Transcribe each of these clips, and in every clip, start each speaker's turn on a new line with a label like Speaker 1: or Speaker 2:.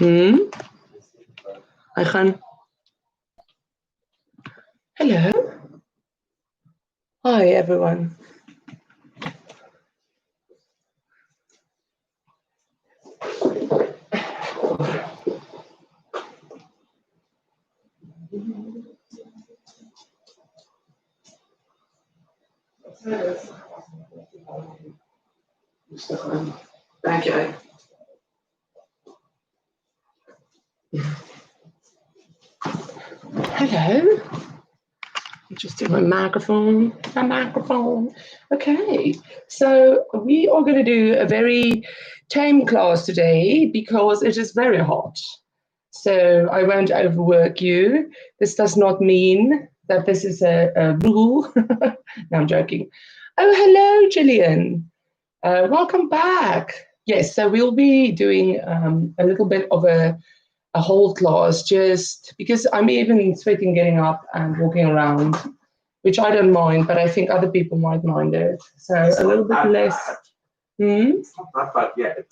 Speaker 1: Hi, Khan. Hello. Hi, everyone. Thank you. Hello. Adjusting my microphone. Okay, so we are going to do a very tame class today because it is very hot. So I won't overwork you. This does not mean that this is a rule. No, I'm joking. Oh, hello, Gillian. Welcome back. Yes, so we'll be doing a little bit of a whole class just because I'm even sweating getting up and walking around, which I don't mind, but I think other people might mind it. So it's a little bit less.
Speaker 2: It's not that bad yet.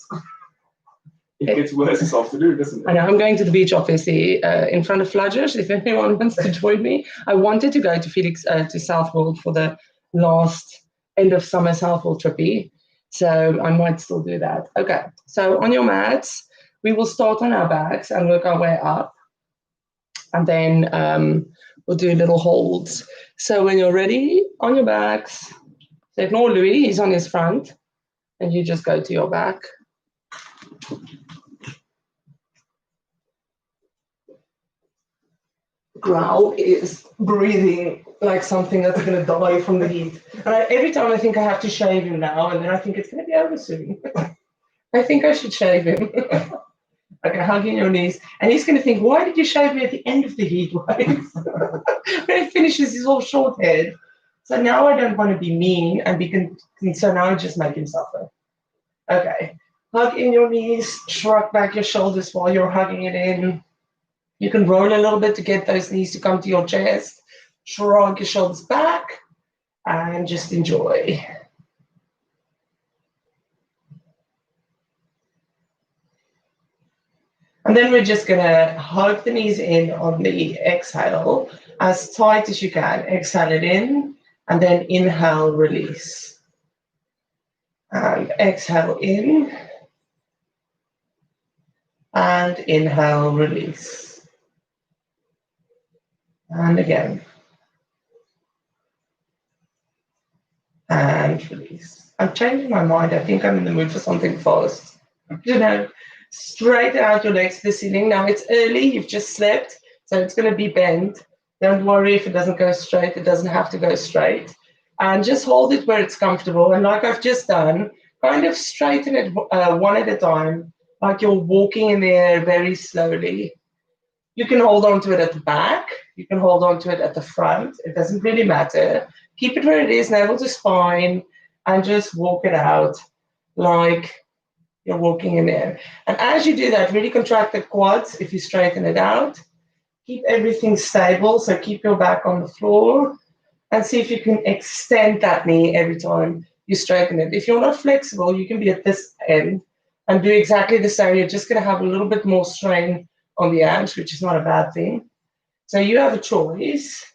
Speaker 2: It gets worse this afternoon, doesn't it?
Speaker 1: I know, I'm going to the beach, obviously, in front of Flooders, if anyone wants to join me. I wanted to go to Felix, to Southwold for the last end of summer Southwold trippy. So I might still do that. Okay, so on your mats, we will start on our backs and work our way up. And then we'll do little holds. So when you're ready, on your backs, so ignore Louis, he's on his front, and you just go to your back. Growl is breathing like something that's going to die from the heat. And every time I think I have to shave him now, and then I think it's going to be over soon. I think I should shave him. Okay, hugging your knees. And he's going to think, why did you shave me at the end of the heat wave? When he finishes, he's all short head. So now I don't want to be mean and so now I just make him suffer. Okay, hug in your knees, shrug back your shoulders while you're hugging it in. You can roll a little bit to get those knees to come to your chest. Shrug your shoulders back and just enjoy. And then we're just going to hug the knees in on the exhale as tight as you can. Exhale it in and then inhale, release. And exhale in and inhale, release. And again. And release. I'm changing my mind. I think I'm in the mood for something fast. Straighten out your legs to the ceiling. Now it's early, you've just slept, so it's going to be bent. Don't worry if it doesn't go straight, it doesn't have to go straight. And just hold it where it's comfortable. And like I've just done, kind of straighten it one at a time, like you're walking in the air very slowly. You can hold on to it at the back, you can hold on to it at the front, it doesn't really matter. Keep it where it is, navel to spine, and just walk it out like you're walking in there. And as you do that, really contract the quads if you straighten it out. Keep everything stable, so keep your back on the floor and see if you can extend that knee every time you straighten it. If you're not flexible, you can be at this end and do exactly the same. You're just going to have a little bit more strain on the abs, which is not a bad thing. So you have a choice,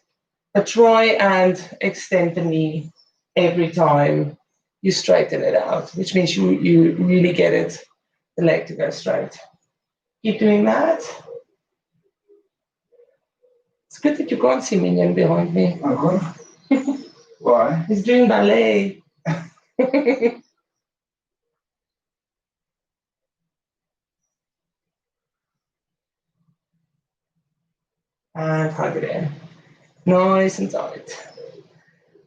Speaker 1: but try and extend the knee every time you straighten it out, which means you really get it, the leg to go straight. Keep doing that. It's good that you can't see Minion behind me.
Speaker 2: Why?
Speaker 1: He's doing ballet. And hug it in. Nice and tight.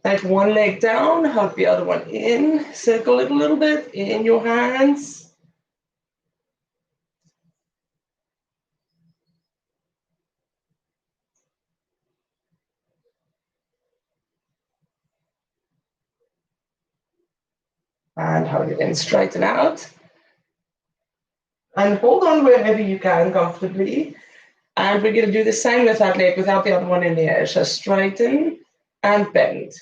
Speaker 1: Take one leg down, hug the other one in. Circle it a little bit in your hands. And hug it in, straighten out. And hold on wherever you can comfortably. And we're going to do the same with that leg without the other one in the air. So straighten and bend.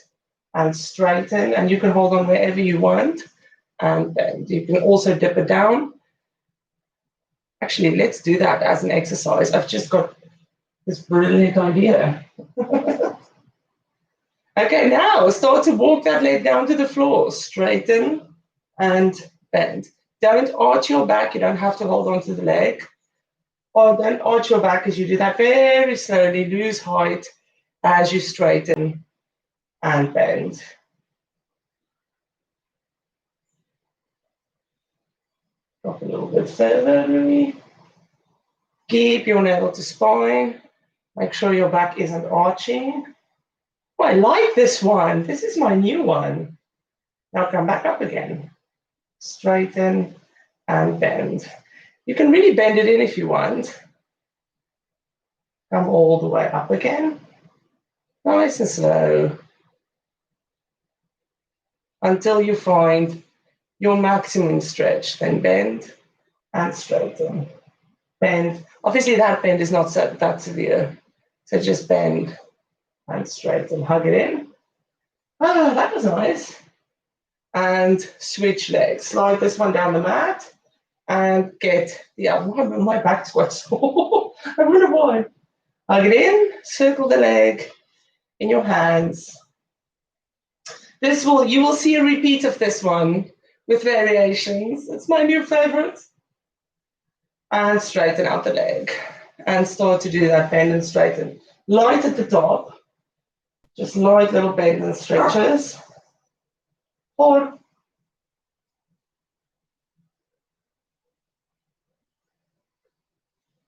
Speaker 1: And straighten, and you can hold on wherever you want and bend. You can also dip it down Actually, let's do that as an exercise. I've just got this brilliant idea. Okay, now start to walk that leg down to the floor. Straighten and bend. Don't arch your back. You don't have to hold on to the leg. Or don't arch your back as you do that very slowly. Lose height as you straighten and bend. Drop a little bit further. Keep your navel to spine. Make sure your back isn't arching. Oh, I like this one. This is my new one. Now come back up again. Straighten and bend. You can really bend it in if you want. Come all the way up again. Nice and slow. Until you find your maximum stretch. Then bend and straighten. Bend. Obviously that bend is not that severe. So just bend and straighten. Hug it in. Ah, that was nice. And switch legs. Slide this one down the mat and get the other one. My back's quite sore. I wonder why. Hug it in, circle the leg in your hands. You will see a repeat of this one with variations. It's my new favorite. And straighten out the leg. And start to do that bend and straighten. Light at the top. Just light little bend and stretches. Or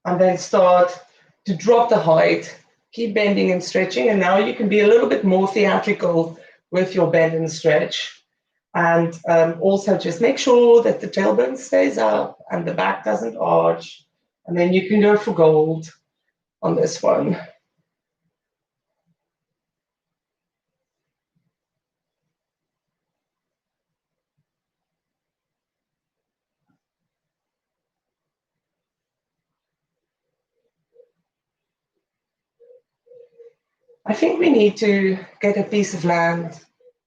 Speaker 1: and then start to drop the height, keep bending and stretching, and now you can be a little bit more theatrical with your bend and stretch. And also just make sure that the tailbone stays up and the back doesn't arch, and then you can go for gold on this one. I think we need to get a piece of land,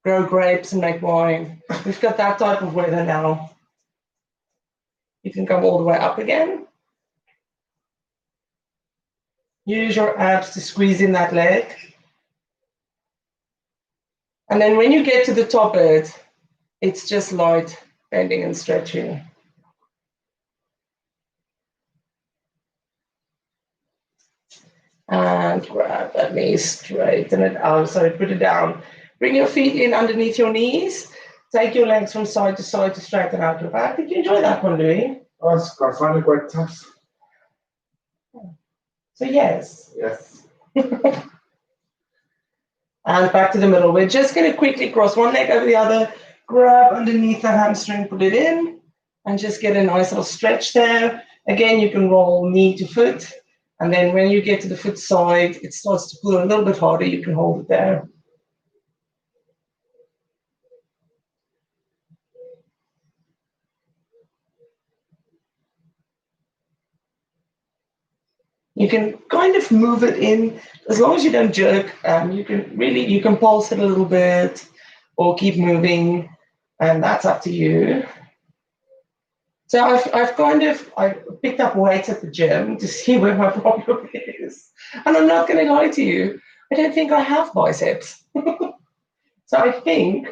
Speaker 1: grow grapes and make wine. We've got that type of weather now. You can come all the way up again. Use your abs to squeeze in that leg. And then when you get to the top edge, it's just light bending and stretching. And grab that knee, straighten it out. Sorry, put it down. Bring your feet in underneath your knees. Take your legs from side to straighten out your back. Did you enjoy that one, Louis?
Speaker 2: I find it quite tough.
Speaker 1: So yes.
Speaker 2: Yes.
Speaker 1: And back to the middle. We're just going to quickly cross one leg over the other. Grab underneath the hamstring, put it in, and just get a nice little stretch there. Again, you can roll knee to foot. And then when you get to the foot side, it starts to pull a little bit harder. You can hold it there. You can kind of move it in as long as you don't jerk. You can pulse it a little bit or keep moving, and that's up to you. So I've picked up weights at the gym to see where my problem is, and I'm not going to lie to you. I don't think I have biceps. So I think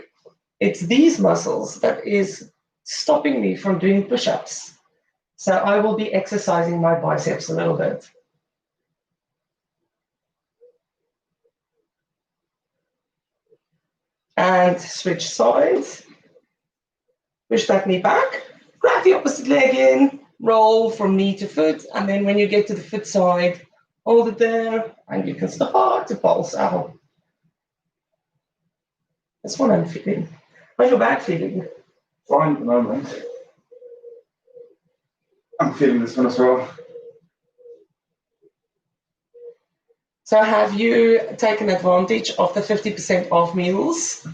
Speaker 1: it's these muscles that is stopping me from doing push-ups. So I will be exercising my biceps a little bit. And switch sides. Push that knee back. Grab the opposite leg in. Roll from knee to foot. And then when you get to the foot side, hold it there. And you can start to pulse out. That's what I'm feeling. How's your back feeling?
Speaker 2: Fine at the moment. I'm feeling this one as well.
Speaker 1: So have you taken advantage of the 50% off meals?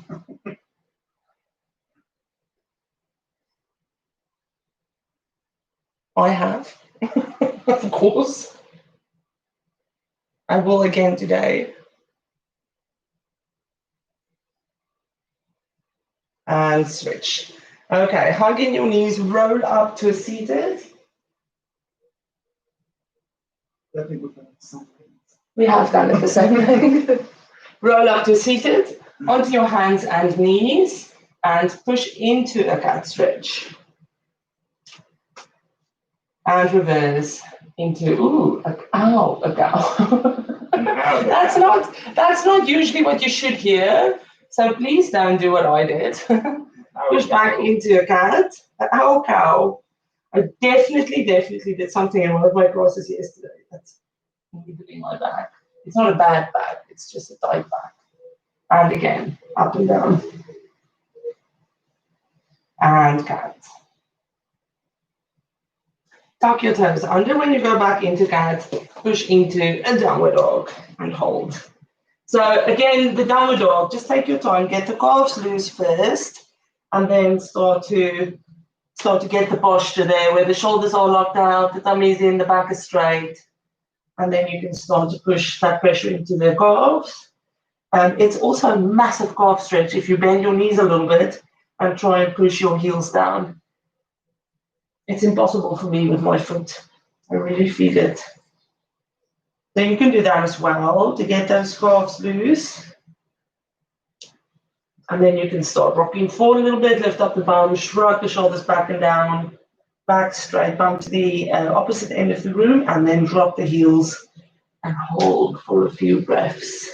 Speaker 1: I have, of course. I will again today. And switch. Okay, hug in your knees, roll up to a seated.
Speaker 2: don't think we've done it the same length.
Speaker 1: We have done it the same length. Roll up to seated, onto your hands and knees, and push into a cat stretch. And reverse into, a cow. That's not usually what you should hear. So please don't do what I did. Push back into a cat, an owl cow. I definitely did something in one of my classes yesterday. That's in my back. It's not a bad back, it's just a tight back. And again, up and down. And cat. Tuck your toes under when you go back into cat, push into a downward dog and hold. So again, the downward dog, just take your time, get the calves loose first, and then start to get the posture there where the shoulders are locked out, the tummy is in, the back is straight, and then you can start to push that pressure into the calves. It's also a massive calf stretch if you bend your knees a little bit and try and push your heels down. It's impossible for me with my foot. I really feel it. So you can do that as well to get those calves loose. And then you can start rocking forward a little bit, lift up the bum, shrug the shoulders back and down, back straight, bum to the opposite end of the room, and then drop the heels and hold for a few breaths.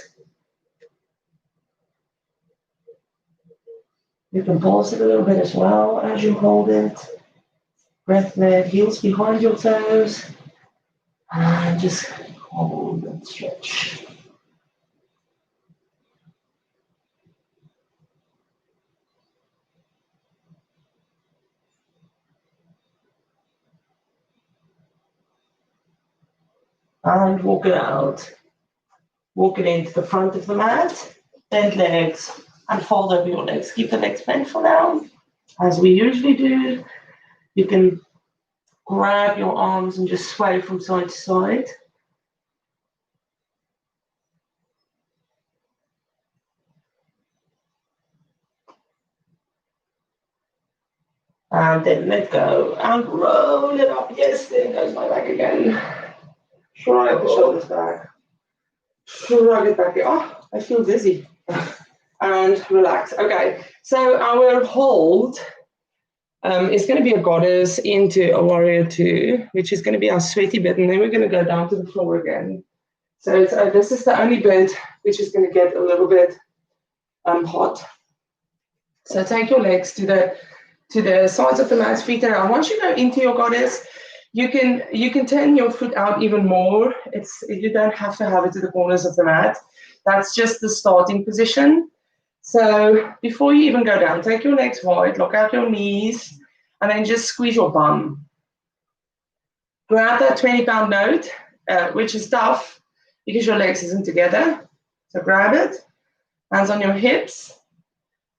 Speaker 1: You can pause it a little bit as well as you hold it. Breath there, heels behind your toes, and just hold and stretch. And walk it out. Walk it into the front of the mat, bend legs, and fold over your legs. Keep the legs bent for now. As we usually do, you can grab your arms and just sway from side to side. And then let go and roll it up. Yes, there goes my back again. Shrug the shoulders back. Shrug it back. Oh, I feel dizzy. And relax. Okay, so our hold is going to be a goddess into a warrior two, which is going to be our sweaty bit, and then we're going to go down to the floor again. So this is the only bit which is going to get a little bit hot. So take your legs to the sides of the mat, feet around. Once you go into your goddess, you can turn your foot out even more. You don't have to have it to the corners of the mat. That's just the starting position. So before you even go down, take your legs wide, lock out your knees, and then just squeeze your bum. Grab that 20-pound note, which is tough because your legs isn't together. So grab it, hands on your hips,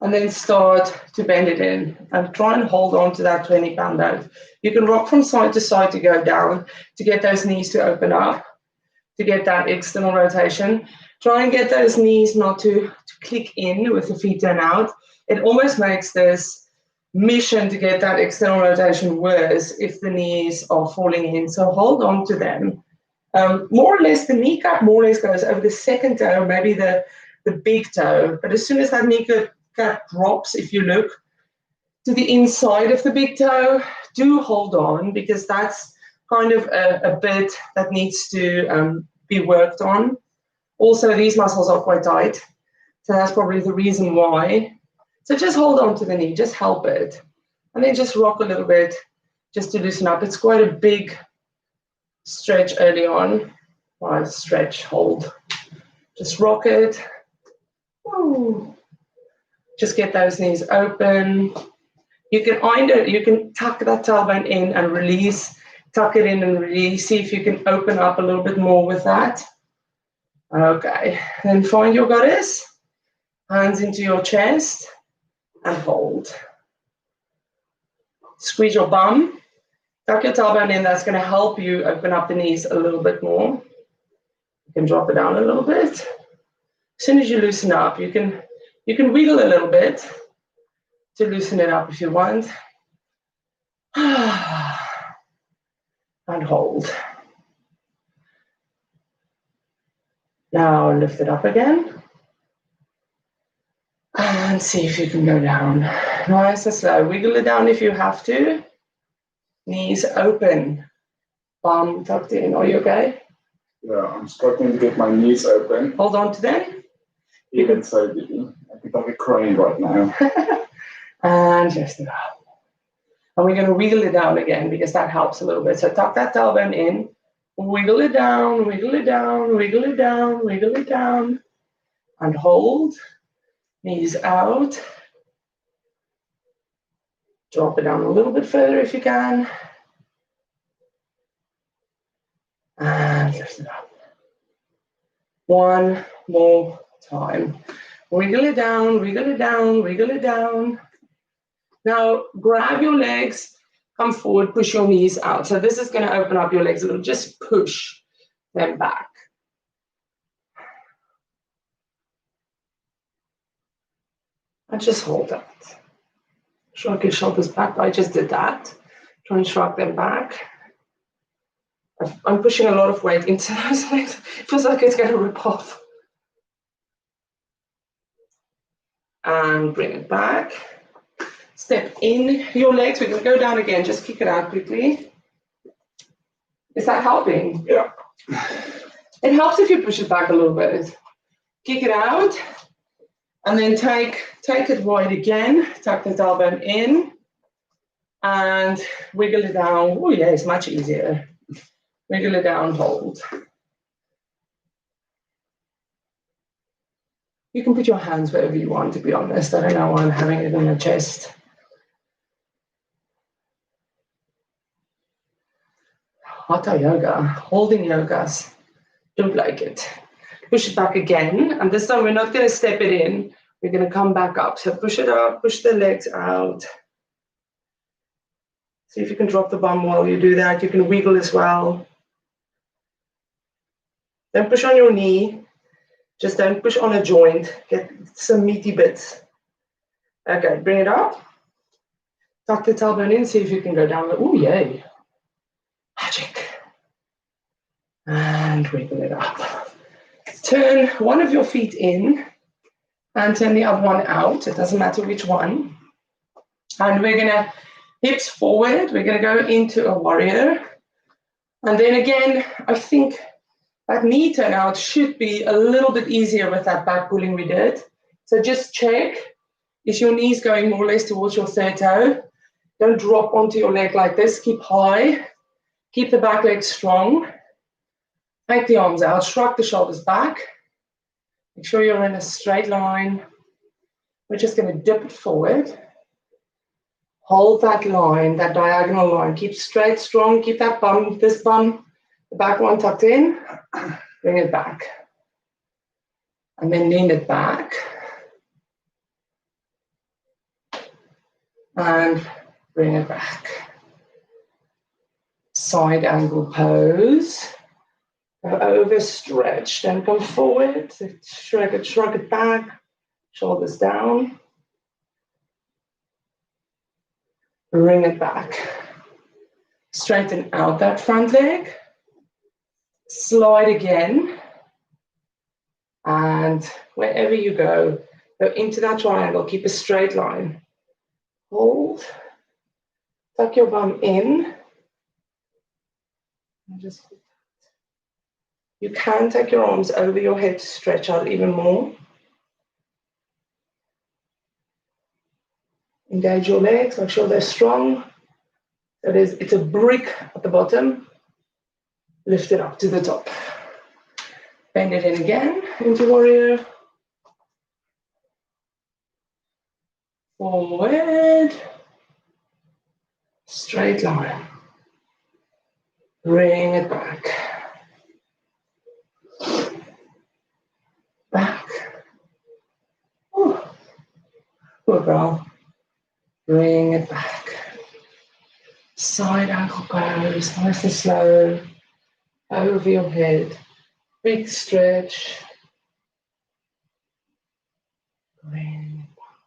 Speaker 1: and then start to bend it in and try and hold on to that 20-pound note. You can rock from side to side to go down to get those knees to open up, to get that external rotation. Try and get those knees not to click in with the feet turned out. It almost makes this mission to get that external rotation worse if the knees are falling in. So hold on to them. More or less, the kneecap more or less goes over the second toe, maybe the big toe. But as soon as that kneecap drops, if you look to the inside of the big toe, do hold on, because that's kind of a bit that needs to be worked on. Also, these muscles are quite tight, so that's probably the reason why. So just hold on to the knee, just help it. And then just rock a little bit just to loosen up. It's quite a big stretch early on. Well, stretch, hold. Just rock it. Woo. Just get those knees open. You can tuck that tailbone in and release, tuck it in and release. See if you can open up a little bit more with that. Okay, then find your goddess, hands into your chest and hold. Squeeze your bum, tuck your tailbone in. That's going to help you open up the knees a little bit more. You can drop it down a little bit. As soon as you loosen up, you can wiggle a little bit to loosen it up if you want. And hold. Now lift it up again. And see if you can go down. Nice and slow. Wiggle it down if you have to. Knees open. Bum tucked in. Are you okay?
Speaker 2: Yeah, I'm struggling to get my knees open.
Speaker 1: Hold on to them.
Speaker 2: Even so, I think I'll be crying right now.
Speaker 1: And lift it up. And we're going to wiggle it down again because that helps a little bit. So tuck that tailbone in. Wiggle it down, wiggle it down, wiggle it down, wiggle it down. And hold. Knees out. Drop it down a little bit further if you can. And lift it up. One more time. Wiggle it down, wiggle it down, wiggle it down. Now grab your legs, come forward, push your knees out. So this is going to open up your legs a little. Just push them back. And just hold that. Shrug your shoulders back. I just did that. Try and shrug them back. I'm pushing a lot of weight into those legs. It feels like it's going to rip off. And bring it back. Step in your legs. We're going to go down again. Just kick it out quickly. Is that helping?
Speaker 2: Yeah.
Speaker 1: It helps if you push it back a little bit. Kick it out. And then take it wide again. Tuck the tailbone in. And wiggle it down. Oh yeah, it's much easier. Wiggle it down, hold. You can put your hands wherever you want, to be honest. I don't know why I'm having it in my chest. Hatha yoga, holding yogas. Don't like it. Push it back again. And this time we're not going to step it in. We're going to come back up. So push it up, push the legs out. See if you can drop the bum while you do that. You can wiggle as well. Don't push on your knee. Just don't push on a joint. Get some meaty bits. Okay, bring it up. Tuck the tailbone in. See if you can go down. Oh, yay. Magic. And wiggle it up. Turn one of your feet in and turn the other one out. It doesn't matter which one. And we're going to hips forward. We're going to go into a warrior. And then again, I think that knee turn out should be a little bit easier with that back pulling we did. So just check, is your knees going more or less towards your third toe? Don't drop onto your leg like this. Keep high. Keep the back leg strong. Take the arms out. Shrug the shoulders back. Make sure you're in a straight line. We're just going to dip it forward. Hold that line, that diagonal line. Keep straight, strong. Keep that bum, this bum, the back one tucked in. Bring it back. And then lean it back. And bring it back. Side angle pose. Go over, stretch, then come forward. Shrug it back. Shoulders down. Bring it back. Straighten out that front leg. Slide again. And wherever you go into that triangle. Keep a straight line. Hold. Tuck your bum in. And just hold. You can take your arms over your head to stretch out even more. Engage your legs, make sure they're strong. It's a brick at the bottom. Lift it up to the top. Bend it in again into warrior. Forward. Straight line. Bring it back. Back. Good girl. Bring it back. Side ankle pose, nice and slow. Over your head. Big stretch. Bring it back.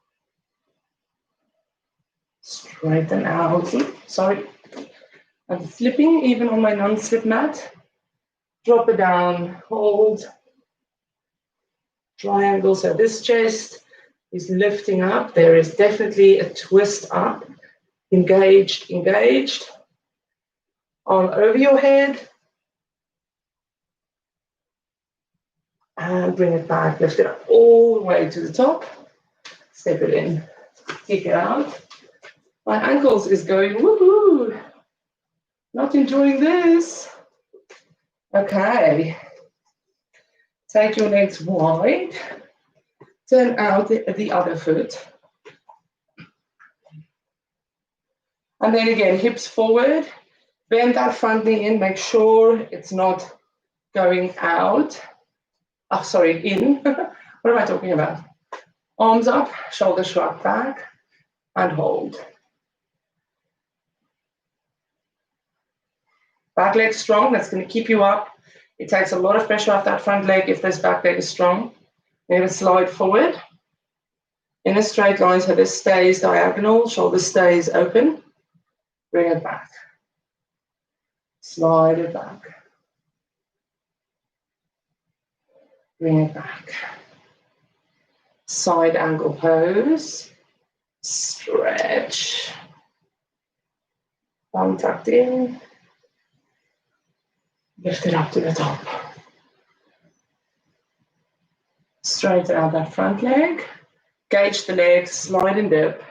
Speaker 1: Straighten out. Sorry. I'm slipping even on my non-slip mat. Drop it down. Hold. triangle. So this chest is lifting up. There is definitely a twist up. Engaged, engaged. Arm over your head. And bring it back. Lift it up all the way to the top. Step it in. Kick it out. My ankles is going, woohoo. Not enjoying this. Okay. Take your legs wide. Turn out the other foot. And then again, hips forward. Bend that front knee in. Make sure it's not going out. Oh, sorry, in. What am I talking about? Arms up, shoulders shrug back, and hold. Back leg strong. That's going to keep you up. It takes a lot of pressure off that front leg if this back leg is strong. You're going to slide forward in a straight line so this stays diagonal, shoulder stays open. Bring it back. Slide it back. Bring it back. Side angle pose. Stretch. Thumb tucked in. Lift it up to the top. Straighten out that front leg. Gauge the legs, slide and dip.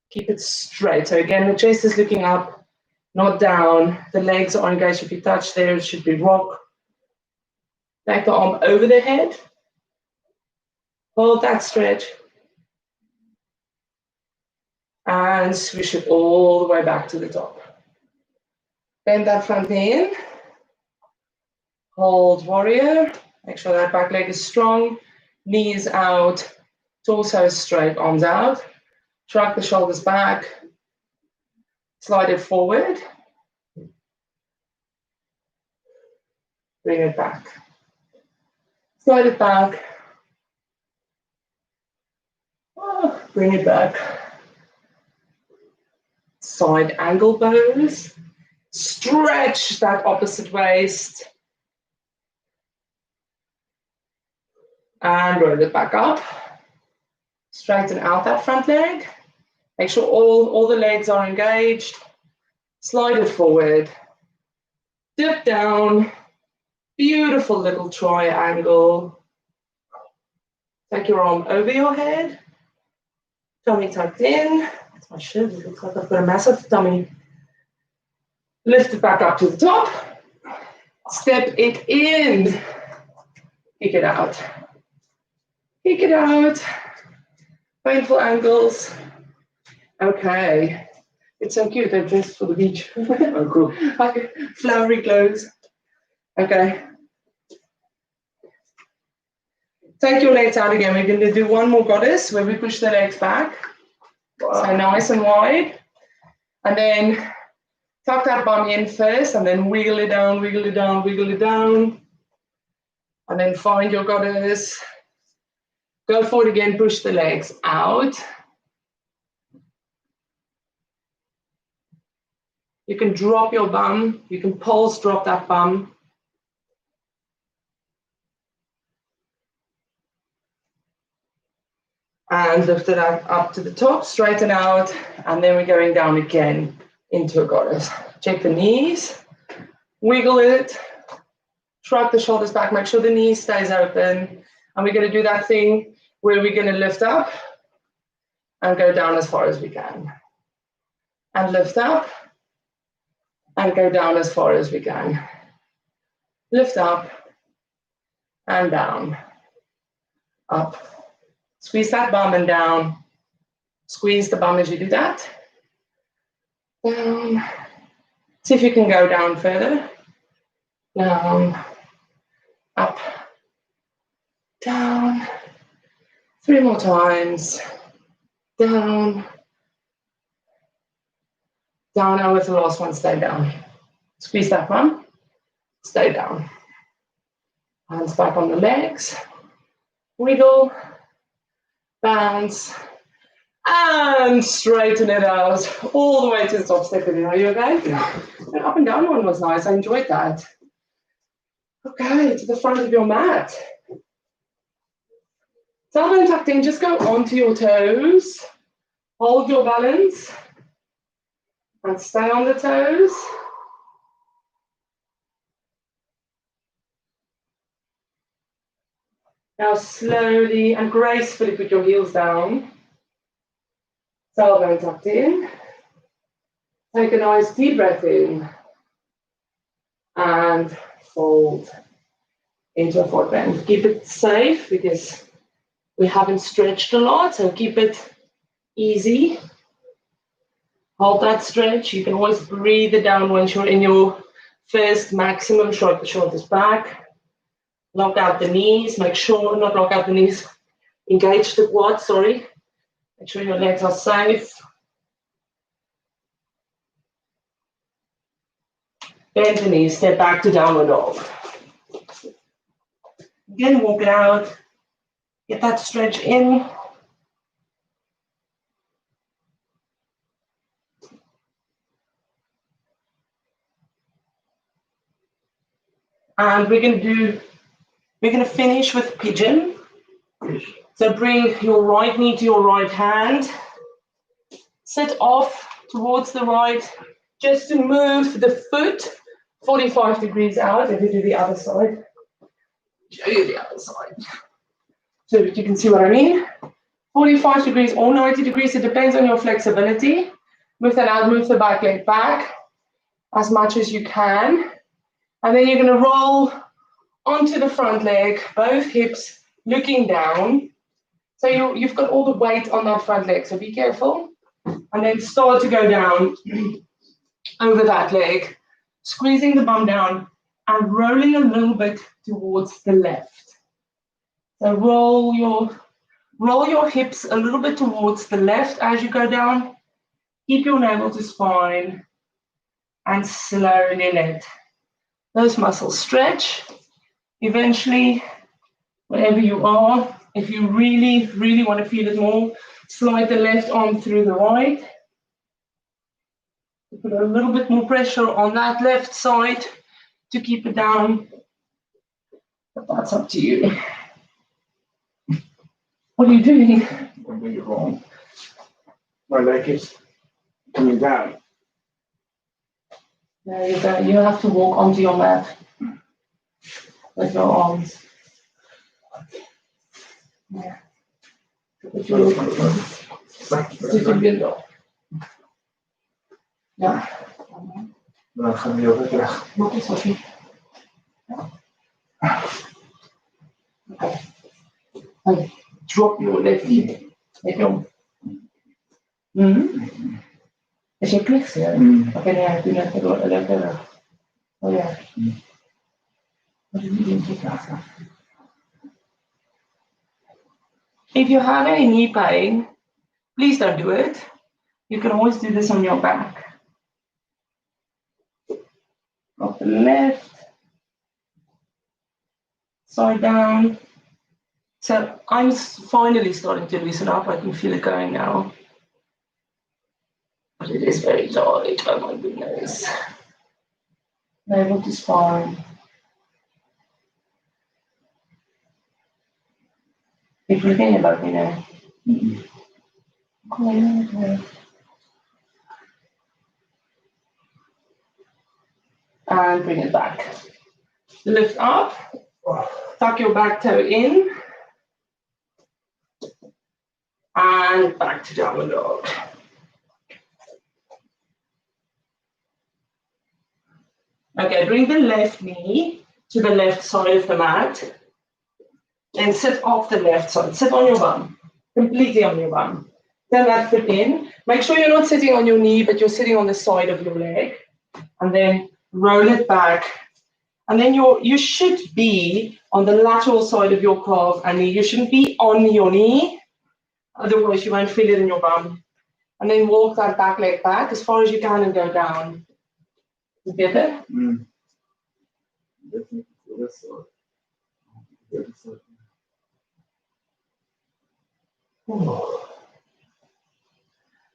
Speaker 1: Keep it straight. So again, the chest is looking up, not down. The legs are engaged. If you touch there, it should be rock. Take the arm over the head. Hold that stretch. And swish it all the way back to the top. Bend that front knee in. Hold warrior. Make sure that back leg is strong. Knees out. Torso straight, arms out. Shrug the shoulders back. Slide it forward. Bring it back. Slide it back. Oh, bring it back. Side angle pose. Stretch that opposite waist. And roll it back up. Straighten out that front leg. Make sure all the legs are engaged. Slide it forward. Dip down. Beautiful little triangle. Take your arm over your head. Tummy tucked in. That's my shirt. It looks like I've got a massive tummy. Lift it back up to the top. Step it in. Kick it out. Kick it out. Painful angles. Okay. It's so cute. They're dressed for the beach.
Speaker 2: Oh, cool.
Speaker 1: Like flowery clothes. Okay. Take your legs out again. We're going to do one more goddess where we push the legs back. Wow. So nice and wide. And then tuck that bum in first and then wiggle it down, wiggle it down, wiggle it down. And then find your goddess. Go for it again, push the legs out. You can drop your bum. You can pulse drop that bum. And lift it up to the top, straighten out, and then we're going down again into a goddess. Check the knees, wiggle it, shrug the shoulders back, make sure the knee stays open. And we're going to do that thing where we're going to lift up and go down as far as we can. And lift up and go down as far as we can. Lift up and down, up. Squeeze that bum and down. Squeeze the bum as you do that. Down. See if you can go down further. Down. Up. Down. 3 more times. Down. Down, and with the last one, stay down. Squeeze that bum. Stay down. Hands back on the legs. Wiggle. Bounce, and straighten it out all the way to the top. Step it in. Are you okay?
Speaker 2: Yeah.
Speaker 1: The up and down one was nice. I enjoyed that. Okay, to the front of your mat. Tailbone tucked in, just go onto your toes. Hold your balance. And stay on the toes. Now slowly and gracefully put your heels down. Tailbone tucked in. Take a nice deep breath in. And fold into a forward bend. Keep it safe because we haven't stretched a lot, so keep it easy. Hold that stretch. You can always breathe it down once you're in your first maximum. Shrug the shoulders back. Lock out the knees. Make sure not lock out the knees. Engage the quad, sorry. Make sure your legs are safe. Bend the knees, step back to downward dog. Again, walk it out. Get that stretch in. And we're going to finish with pigeon. So bring your right knee to your right hand. Sit off towards the right, just to move the foot 45 degrees out. If you do the other side, show you the other side. So you can see what I mean. 45 degrees or 90 degrees, it depends on your flexibility. Move that out, move the back leg back as much as you can. And then you're going to roll onto the front leg, both hips looking down. So you've got all the weight on that front leg, so be careful. And then start to go down over that leg, squeezing the bum down and rolling a little bit towards the left. So roll your hips a little bit towards the left as you go down. Keep your navel to spine and slowly let those muscles stretch. Eventually, wherever you are, if you really, really want to feel it more, slide the left arm through the right. Put a little bit more pressure on that left side to keep it down. But that's up to you. What are you doing?
Speaker 2: I'm doing it wrong. My leg is coming down.
Speaker 1: There you go. You have to walk onto your mat with your arms. Yeah. Put your Ja.
Speaker 2: Dan gaan we heel erg weg.
Speaker 1: Nog eens wat niet. Ja. Okay. And drop your left hip. Weet je om. Is je kliks, ja? Oké, nee, doe net lekker. Oh ja. Wat is die in plaatsen? If you have any knee pain, please don't do it. You can always do this on your back. Off the left, side down. So I'm finally starting to loosen up. I can feel it going now. But it is very tight, oh my goodness. Navel to spine. Keep looking about me now. Okay. And bring it back. Lift up, tuck your back toe in, and back to downward dog. Okay, bring the left knee to the left side of the mat, and sit off the left side. Sit on your bum, completely on your bum. Turn that foot in. Make sure you're not sitting on your knee, but you're sitting on the side of your leg. And then roll it back. And then you should be on the lateral side of your calf and knee. You shouldn't be on your knee. Otherwise, you won't feel it in your bum. And then walk that back leg back as far as you can and go down. You get it?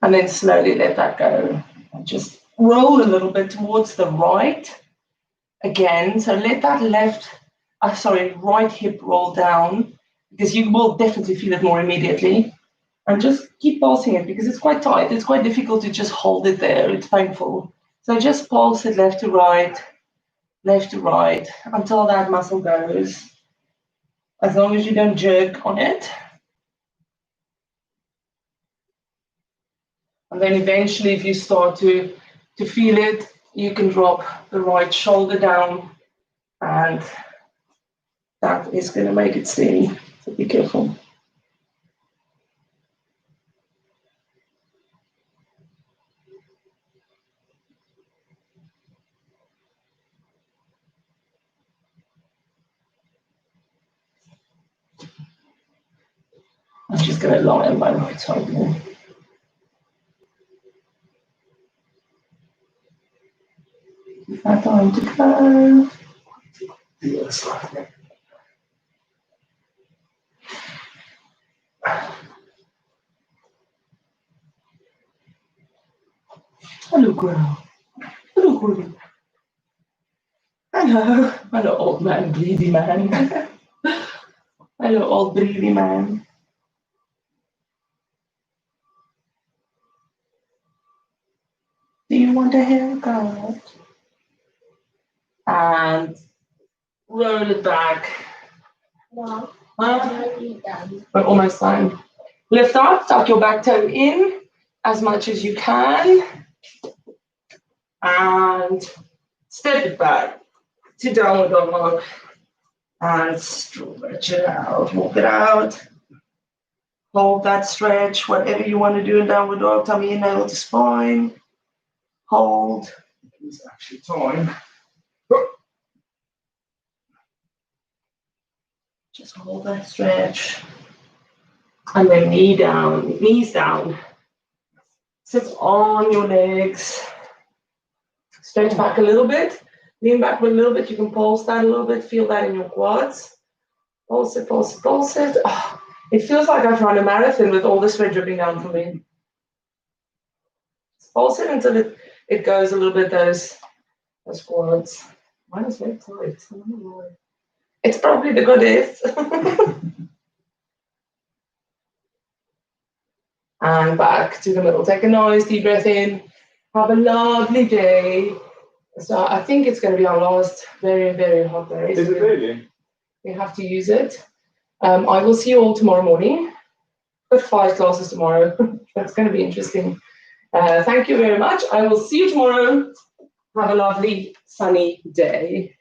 Speaker 1: And then slowly let that go. And just roll a little bit towards the right again. So let that right hip roll down because you will definitely feel it more immediately. And just keep pulsing it because it's quite tight. It's quite difficult to just hold it there. It's painful. So just pulse it left to right until that muscle goes. As long as you don't jerk on it. And then eventually, if you start to feel it, you can drop the right shoulder down, and that is going to make it steady. So be careful. I'm just going to lie on my right side now. Give that time to go. The other side. Hello, girl. Hello, girl. Hello. Hello, old man, greedy man. Hello, old greedy man. Do you want a haircut? And roll it back.
Speaker 3: No,
Speaker 1: Huh?
Speaker 3: already done.
Speaker 1: We're almost done. Lift up, tuck your back toe in as much as you can. And step it back to downward dog. And stretch it out, walk it out. Hold that stretch, whatever you want to do in downward dog, tummy in, navel to spine. Hold.
Speaker 2: It's actually time.
Speaker 1: Just hold that stretch. And then knees down. Sit on your legs. Stretch back a little bit. Lean back a little bit. You can pulse that a little bit. Feel that in your quads. Pulse it, pulse it, pulse it. Oh, it feels like I've run a marathon with all the sweat dripping down from me. Pulse it until it goes a little bit, those quads. Mine is very tight. I don't know why. It's probably the goodest. And back to the middle. Take a nice deep breath in. Have a lovely day. So I think it's going to be our last very, very hot day.
Speaker 2: Is it really?
Speaker 1: We have to use it. I will see you all tomorrow morning. Got 5 classes tomorrow. That's going to be interesting. Thank you very much. I will see you tomorrow. Have a lovely sunny day.